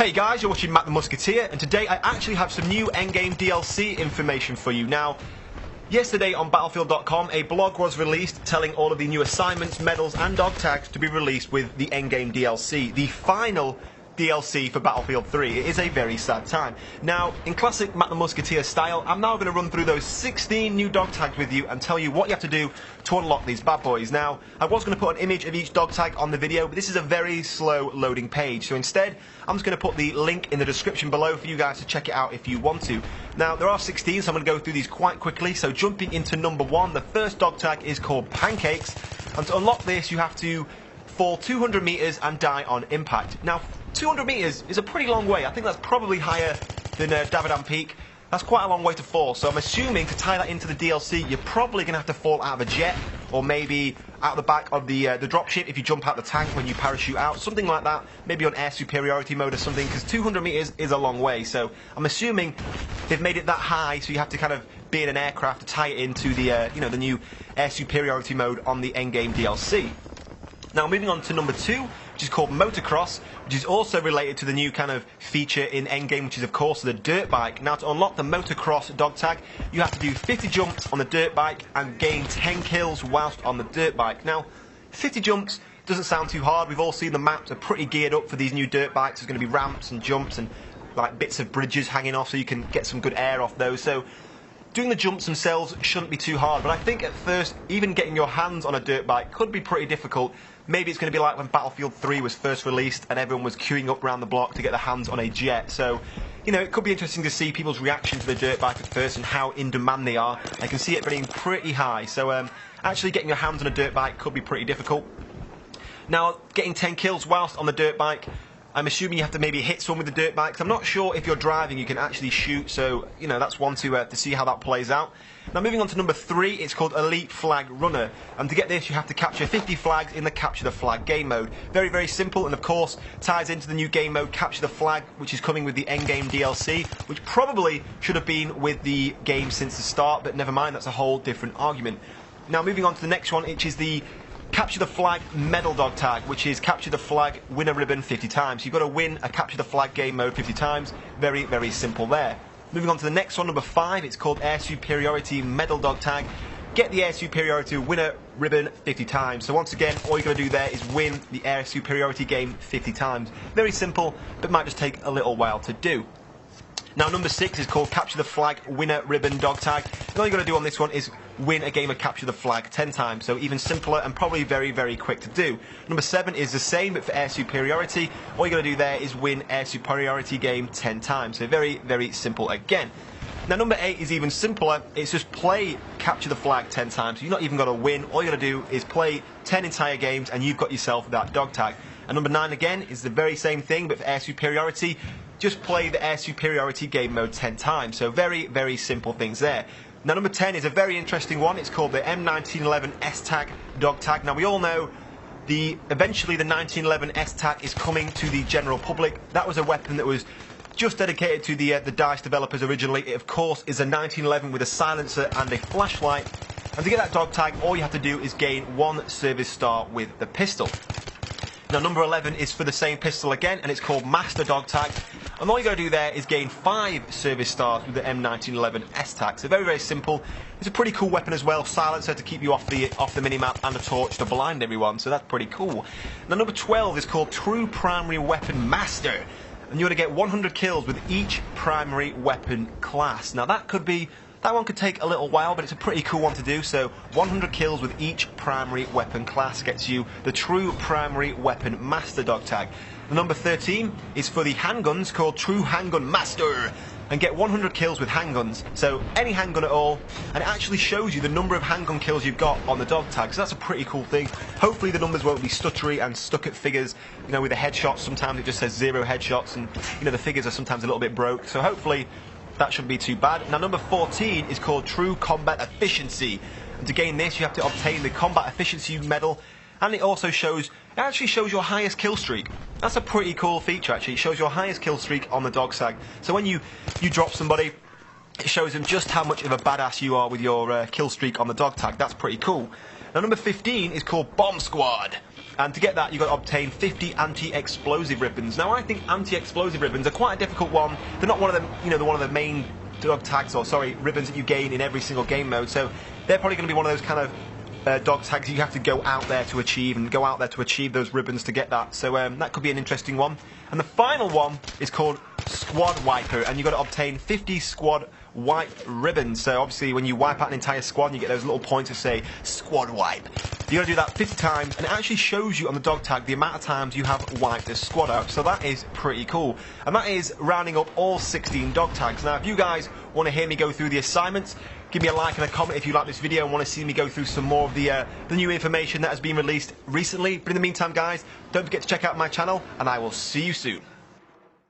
Hey guys, you're watching Matt the Musketeer, and today I actually have some new endgame DLC information for you. Now, yesterday on Battlefield.com, a blog was released telling all of the new assignments, medals, and dog tags to be released with the endgame DLC, the final DLC for Battlefield 3. It is a very sad time. Now, in classic Matt the Musketeer style, I'm now going to run through those 16 new dog tags with you and tell you what you have to do to unlock these bad boys. Now, I was going to put an image of each dog tag on the video, but this is a very slow loading page. So instead, I'm just going to put the link in the description below for you guys to check it out if you want to. Now, there are 16, so I'm going to go through these quite quickly. So jumping into number 1, the first dog tag is called Pancakes. And to unlock this, you have to fall 200 meters and die on impact. Now, 200 meters is a pretty long way. I think that's probably higher than Davidan Peak. That's quite a long way to fall. So I'm assuming to tie that into the DLC, you're probably going to have to fall out of a jet, or maybe out the back of the dropship if you jump out the tank when you parachute out, something like that. Maybe on air superiority mode or something, because 200 meters is a long way. So I'm assuming they've made it that high, so you have to kind of be in an aircraft to tie it into the the new air superiority mode on the endgame DLC. Now, moving on to number 2, which is called Motocross, which is also related to the new kind of feature in endgame, which is, of course, the dirt bike. Now, to unlock the Motocross dog tag, you have to do 50 jumps on the dirt bike and gain 10 kills whilst on the dirt bike. Now, 50 jumps doesn't sound too hard. We've all seen the maps are pretty geared up for these new dirt bikes. There's going to be ramps and jumps and like bits of bridges hanging off so you can get some good air off those. So doing the jumps themselves shouldn't be too hard, but I think at first, even getting your hands on a dirt bike could be pretty difficult. Maybe it's going to be like when Battlefield 3 was first released and everyone was queuing up around the block to get their hands on a jet. So, it could be interesting to see people's reaction to the dirt bike at first and how in demand they are. I can see it being pretty high, so actually getting your hands on a dirt bike could be pretty difficult. Now, getting 10 kills whilst on the dirt bike, I'm assuming you have to maybe hit someone with the dirt bike. I'm not sure if you're driving you can actually shoot, so that's one to see how that plays out. Now, moving on to number 3, it's called Elite Flag Runner, and to get this you have to capture 50 flags in the Capture the Flag game mode. Very, very simple, and of course ties into the new game mode Capture the Flag, which is coming with the endgame DLC, which probably should have been with the game since the start, but never mind, that's a whole different argument. Now, moving on to the next one, which is the Capture the Flag medal dog tag, which is capture the flag, win a ribbon 50 times. You've got to win a Capture the Flag game mode 50 times. Very, very simple there. Moving on to the next one, number 5, it's called Air Superiority medal dog tag. Get the Air Superiority win a ribbon 50 times. So once again, all you've got to do there is win the Air Superiority game 50 times. Very simple, but might just take a little while to do. Now, number 6 is called Capture the Flag Winner Ribbon Dog Tag. And all you've got to do on this one is win a game of Capture the Flag 10 times. So even simpler and probably very, very quick to do. Number 7 is the same, but for Air Superiority. All you've got to do there is win Air Superiority game 10 times. So very, very simple again. Now, number 8 is even simpler. It's just play Capture the Flag 10 times. So you've not even got to win. All you've got to do is play 10 entire games and you've got yourself that dog tag. And number 9 again is the very same thing, but for Air Superiority, just play the Air Superiority game mode 10 times. So very, very simple things there. Now, number 10 is a very interesting one. It's called the M1911 S-Tag dog tag. Now, we all know eventually the 1911 S-Tag is coming to the general public. That was a weapon that was just dedicated to the DICE developers originally. It, of course, is a 1911 with a silencer and a flashlight. And to get that dog tag, all you have to do is gain 1 service star with the pistol. Now, number 11 is for the same pistol again, and it's called Master Dog Tag. And all you got to do there is gain 5 service stars with the M1911 S-Tag. So very, very simple. It's a pretty cool weapon as well. Silencer to keep you off the minimap, and a torch to blind everyone. So that's pretty cool. Now, number 12 is called True Primary Weapon Master. And you're going to get 100 kills with each primary weapon class. Now, that one could take a little while, but it's a pretty cool one to do. So 100 kills with each primary weapon class gets you the True Primary Weapon Master dog tag. The number 13 is for the handguns, called True Handgun Master, and get 100 kills with handguns. So any handgun at all, and it actually shows you the number of handgun kills you've got on the dog tag. So that's a pretty cool thing. Hopefully the numbers won't be stuttery and stuck at figures. With the headshots, sometimes it just says 0 headshots, and the figures are sometimes a little bit broke. So hopefully that shouldn't be too bad. Now, number 14 is called True Combat Efficiency. And to gain this, you have to obtain the Combat Efficiency medal. And it actually shows your highest kill streak. That's a pretty cool feature, actually. It shows your highest kill streak on the dog tag. So when you drop somebody, it shows them just how much of a badass you are with your kill streak on the dog tag. That's pretty cool. Now, number 15 is called Bomb Squad. And to get that, you've got to obtain 50 anti-explosive ribbons. Now, I think anti-explosive ribbons are quite a difficult one. They're not one of the, one of the main dog tags, or sorry, ribbons that you gain in every single game mode. So they're probably going to be one of those kind of dog tags you have to go out there to achieve, and go out there to achieve those ribbons to get that. So that could be an interesting one. And the final one is called Squad Wiper, and you've got to obtain 50 squad wipe ribbons. So obviously when you wipe out an entire squad, you get those little points that say squad wipe. You've got to do that 50 times, and it actually shows you on the dog tag the amount of times you have wiped this squad out. So that is pretty cool. And that is rounding up all 16 dog tags. Now, if you guys want to hear me go through the assignments, give me a like and a comment if you like this video and want to see me go through some more of the new information that has been released recently. But in the meantime, guys, don't forget to check out my channel, and I will see you soon.